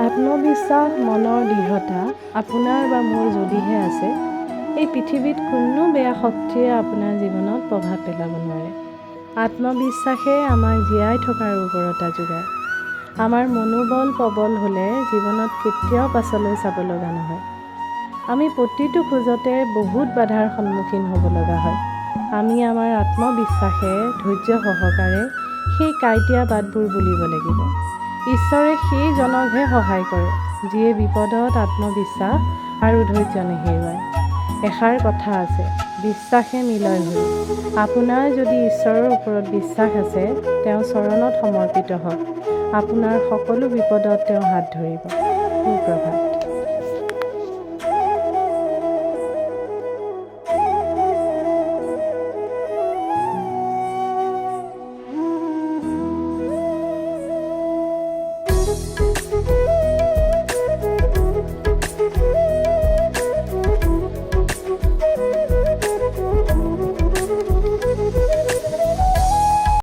আত্মবিশ্বাস মনৰ দৃঢ়তা আপোনাৰ বা মোৰ যদিহে আছে, এই পৃথিৱীত কোনো বেয়া শক্তিয়ে আপোনাৰ জীৱনত প্ৰভাৱ পেলাব নোৱাৰে। আত্মবিশ্বাসে আমাক জীয়াই থকাৰ উৰ্বৰতা যোগায়। আমাৰ মনোবল প্ৰবল হ'লে জীৱনত কেতিয়াও পাছলৈ চাব লগা নহয়। আমি প্ৰতিটো খোজতে বহুত বাধাৰ সন্মুখীন হ'ব লগা হয়। আমি আমাৰ আত্মবিশ্বাসে ধৈৰ্য সহকাৰে সেই কাঁইটীয়া বাটবোৰ বুলিব লাগিব। ঈশ্বৰে সেইজনকহে সহায় কৰে যিয়ে বিপদত আত্মবিশ্বাস আৰু ধৈৰ্য নেহেৰুৱায়। এষাৰ কথা আছে, বিশ্বাসে নিলয় ভৰি। আপোনাৰ যদি ঈশ্বৰৰ ওপৰত বিশ্বাস আছে, তেওঁ চৰণত সমৰ্পিত হওক। আপোনাৰ সকলো বিপদত তেওঁ হাত ধৰিব। সুপ্ৰভাত।